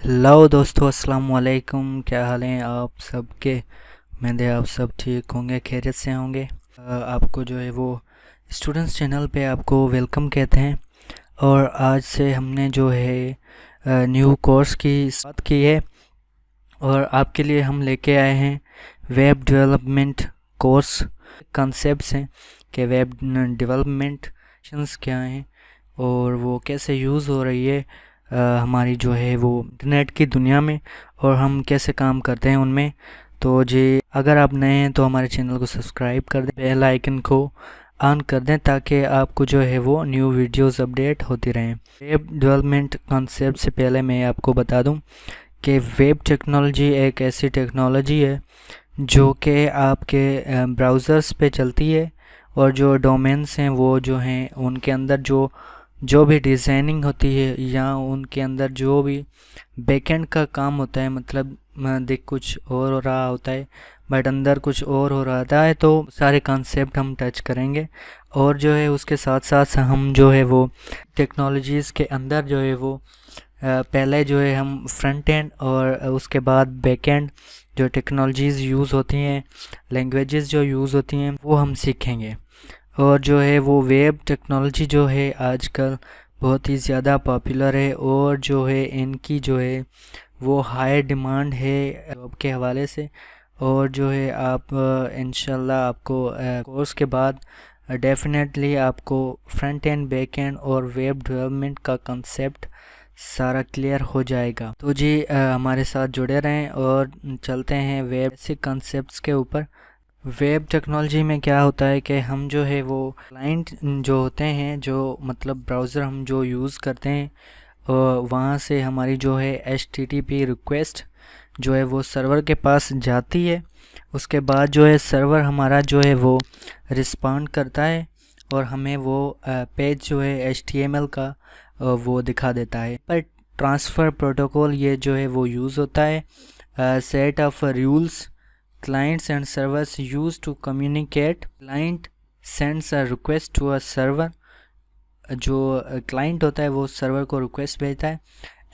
Hello दोस्तों, अस्सलाम वालेकुम। क्या हाल हैं आप सबके? उम्मीद है आप सब ठीक होंगे, खैरियत से होंगे। आपको जो है वो स्टूडेंट्स चैनल पे आपको वेलकम कहते हैं। और आज से हमने जो है न्यू कोर्स की बात की है और आपके लिए हम लेके आए हैं वेब डेवलपमेंट कोर्स। कॉन्सेप्ट्स हैं कि वेब डेवलपमेंट क्या हैं और वो कैसे यूज़ हो रही है हमारी जो है वो इंटरनेट की दुनिया में, और हम कैसे काम करते हैं उनमें। तो जी, अगर आप नए हैं तो हमारे चैनल को सब्सक्राइब कर दें, बेल आइकन को ऑन कर दें ताकि आपको जो है वो न्यू वीडियोस अपडेट होती रहें। वेब डेवलपमेंट कॉन्सेप्ट से पहले मैं आपको बता दूं कि वेब टेक्नोलॉजी एक ऐसी टेक्नोलॉजी है जो कि आपके ब्राउज़र्स पे चलती है, और जो डोमेन्स हैं वो जो हैं उनके अंदर जो जो भी डिज़ाइनिंग होती है या उनके अंदर जो भी बैकएंड का काम होता है, मतलब देख कुछ और हो रहा होता है बट अंदर कुछ और हो रहा होता है। तो सारे कॉन्सेप्ट हम टच करेंगे, और जो है उसके साथ साथ हम जो है वो टेक्नोलॉजीज़ के अंदर जो है वो पहले जो है हम फ्रंट एंड और उसके बाद बैक एंड जो टेक्नोलॉजीज़ यूज़ होती हैं, लैंग्वेजेस जो यूज़ होती हैं, वो हम सीखेंगे। और जो है वो वेब टेक्नोलॉजी जो है आजकल बहुत ही ज़्यादा पॉपुलर है, और जो है इनकी जो है वो हाई डिमांड है जॉब के हवाले से। और जो है आप इंशाल्लाह आपको कोर्स के बाद डेफिनेटली आपको फ्रंट एंड बैक एंड और वेब डेवलपमेंट का कंसेप्ट सारा क्लियर हो जाएगा। तो जी हमारे साथ जुड़े रहें और चलते हैं वेब बेसिक कंसेप्ट्स के ऊपर। वेब टेक्नोलॉजी में क्या होता है कि हम जो है वो क्लाइंट जो होते हैं, जो मतलब ब्राउज़र हम जो यूज़ करते हैं, वहाँ से हमारी जो है HTTP रिक्वेस्ट जो है वो सर्वर के पास जाती है। उसके बाद जो है सर्वर हमारा जो है वो रिस्पॉन्ड करता है और हमें वो पेज जो है HTML का वो दिखा देता है। पर ट्रांसफ़र प्रोटोकॉल ये जो है वो यूज़ होता है। Set of rules clients and servers used to communicate. Client sends a request to a server, जो क्लाइंट होता है वो सर्वर को रिक्वेस्ट भेजता है,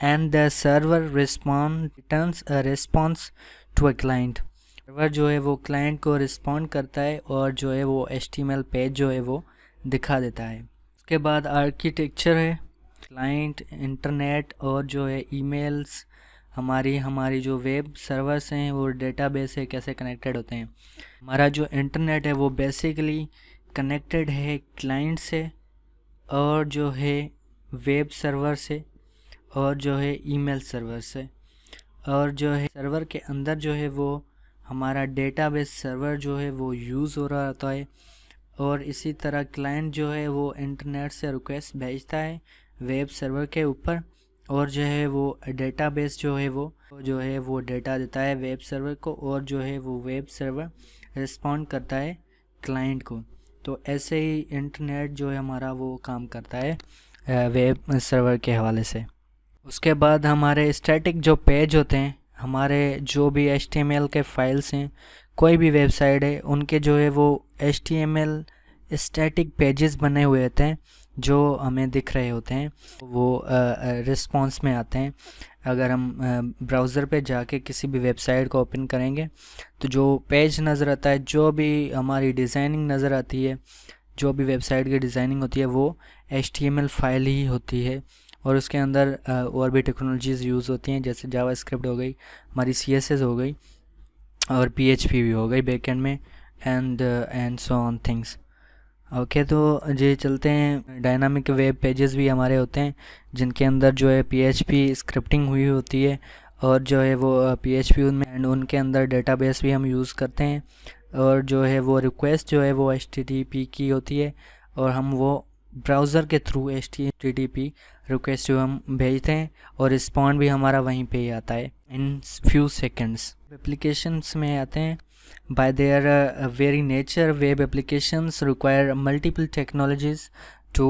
and the server returns a response to a client. Server जो है वो क्लाइंट को रिस्पॉन्ड करता है और जो है वो HTML पेज जो है वो दिखा देता है। उसके बाद आर्किटेक्चर है, क्लाइंट, इंटरनेट और जो है ईमेल्स, हमारी हमारी जो वेब सर्वर्स हैं वो डेटाबेस से कैसे कनेक्टेड होते हैं। हमारा जो इंटरनेट है वो बेसिकली कनेक्टेड है क्लाइंट से और जो है वेब सर्वर से और जो है ईमेल सर्वर से। और जो है सर्वर के अंदर जो है वो हमारा डेटाबेस सर्वर जो है वो यूज़ हो रहा होता है, और इसी तरह क्लाइंट जो है वो इंटरनेट से रिक्वेस्ट भेजता है वेब सर्वर के ऊपर, और जो है वो डेटाबेस जो है वो डेटा देता है वेब सर्वर को, और जो है वो वेब सर्वर रिस्पॉन्ड करता है क्लाइंट को। तो ऐसे ही इंटरनेट जो है हमारा वो काम करता है वेब सर्वर के हवाले से। उसके बाद हमारे स्टैटिक जो पेज होते हैं, हमारे जो भी HTML के फाइल्स हैं, कोई भी वेबसाइट है, उनके जो है वो HTML स्टैटिक पेजेस बने हुए होते हैं जो हमें दिख रहे होते हैं, वो रिस्पॉन्स में आते हैं। अगर हम ब्राउज़र पे जाके किसी भी वेबसाइट को ओपन करेंगे तो जो पेज नज़र आता है, जो भी हमारी डिज़ाइनिंग नज़र आती है, जो भी वेबसाइट की डिज़ाइनिंग होती है वो HTML फाइल ही होती है। और उसके अंदर और भी टेक्नोलॉजीज़ यूज़ होती हैं, जैसे जावास्क्रिप्ट हो गई, हमारी CSS हो गई, और PHP भी हो गई बैकएंड में, and so on things. Okay, तो ये चलते हैं। डायनामिक वेब पेजेस भी हमारे होते हैं जिनके अंदर जो है PHP स्क्रिप्टिंग हुई होती है, और जो है वो PHP उनमें, एंड उनके अंदर डेटाबेस भी हम यूज़ करते हैं। और जो है वो रिक्वेस्ट जो है वो HTTP की होती है, और हम वो ब्राउज़र के थ्रू HTTP रिक्वेस्ट जो हम भेजते हैं, और रिस्पॉन्ड भी हमारा वहीं पे ही आता है इन फ्यू सेकंड्स। एप्लीकेशंस में आते हैं। By their very nature, web applications require multiple technologies to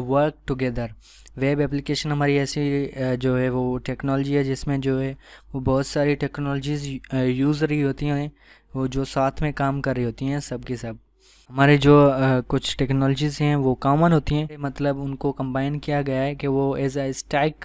work together. Web application हमारी ऐसी जो है वो टेक्नोलॉजी है जिसमें जो है वो बहुत सारी टेक्नोलॉजीज़ यूज़ रही होती हैं, वो जो साथ में काम कर रही होती हैं सब की सब। हमारे जो कुछ टेक्नोलॉजीज़ हैं वो कॉमन होती हैं, मतलब उनको कंबाइन किया गया है कि वो एज अ स्टैक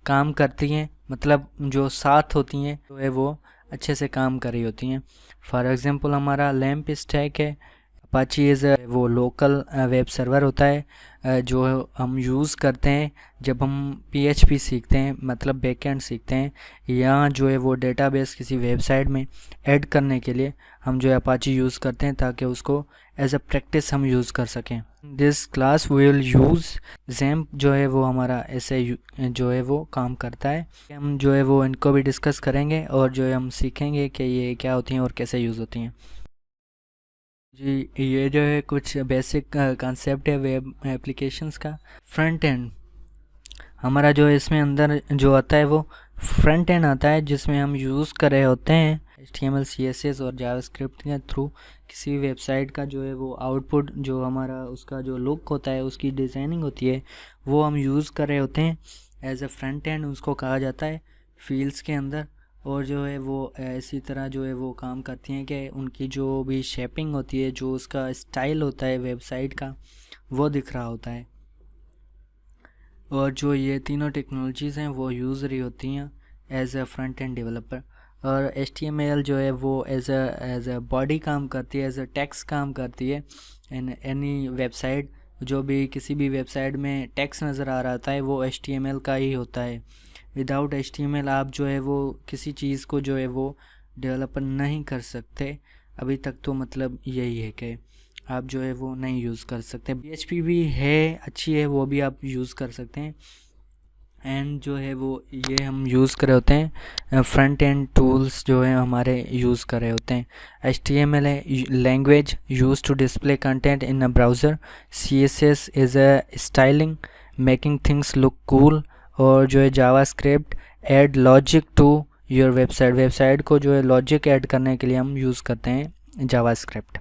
काम करती हैं, मतलब जो साथ होती हैं जो है वो अच्छे से काम कर रही होती हैं। फॉर एग्ज़ाम्पल हमारा लैम्प स्टैक है, अपाची इज़ वो लोकल वेब सर्वर होता है जो हम यूज़ करते हैं जब हम PHP सीखते हैं, मतलब बैकएंड सीखते हैं, या जो है वो डेटाबेस किसी वेबसाइट में ऐड करने के लिए हम जो है अपाची यूज़ करते हैं ताकि उसको एज अ प्रैक्टिस हम यूज़ कर सकें। This class we will use XAMPP जो है वो हमारा ऐसे जो है वो काम करता है। हम जो है वो इनको भी डिस्कस करेंगे और जो है हम सीखेंगे कि ये क्या होती हैं और कैसे यूज़ होती हैं। जी, ये जो है कुछ बेसिक कंसेप्ट है वेब एप्लीकेशंस का। फ्रंट एंड हमारा जो है इसमें अंदर जो आता है वो फ्रंट एंड आता है, जिसमें हम यूज़ कर रहे होते हैं HTML CSS और जावास्क्रिप्ट के थ्रू किसी भी वेबसाइट का जो है वो आउटपुट, जो हमारा उसका जो लुक होता है, उसकी डिज़ाइनिंग होती है, वो हम यूज़ कर रहे होते हैं एज अ फ्रंट एंड, उसको कहा जाता है फील्ड्स के अंदर। और जो है वो इसी तरह जो है वो काम करती हैं कि उनकी जो भी शेपिंग होती है, जो उसका स्टाइल होता है वेबसाइट का, वो दिख रहा होता है। और जो ये तीनों टेक्नोलॉजीज़ हैं वो यूज़ रही होती हैं as a front end developer. और HTML जो है वो एज अ बॉडी काम करती है, एज अ टेक्स्ट काम करती है इन एनी वेबसाइट। जो भी किसी भी वेबसाइट में टेक्स्ट नज़र आ रहा होता है वो HTML का ही होता है। विदाउट HTML आप जो है वो किसी चीज़ को जो है वो डेवलपर नहीं कर सकते। अभी तक तो मतलब यही है कि आप जो है वो नहीं यूज़ कर सकते। PHP भी है, अच्छी है, वो भी आप यूज़ कर सकते हैं। एंड जो है वो ये हम यूज़ कर रहे होते हैं फ्रंट एंड टूल्स जो है हमारे यूज़ कर रहे होते हैं। HTML है language use to display content in a browser. CSS is a styling making things look cool. और जो है JavaScript add logic to your website, website को जो है लॉजिक ऐड करने के लिए हम यूज़ करते हैं जावास्क्रिप्ट।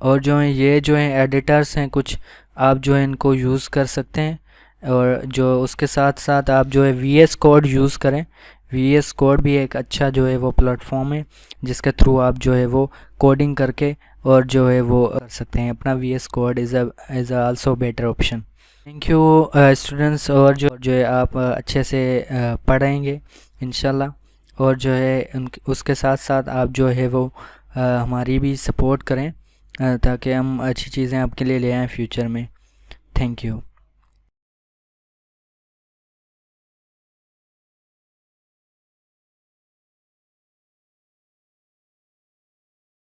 और जो है ये जो है एडिटर्स हैं कुछ, आप जो है इनको यूज़ कर सकते हैं। और जो उसके साथ साथ आप जो है VS कोड यूज़ करें। VS कोड भी एक अच्छा जो है वो प्लेटफॉर्म है जिसके थ्रू आप जो है वो कोडिंग करके और जो है वो कर सकते हैं। अपना VS code is also better option. Thank you students. और जो है आप अच्छे से पढ़ेंगे इंशाल्लाह। और जो है उसके साथ साथ आप जो है वो हमारी भी सपोर्ट करें ताकि हम अच्छी चीज़ें आपके लिए ले आएँ फ्यूचर में। Thank you.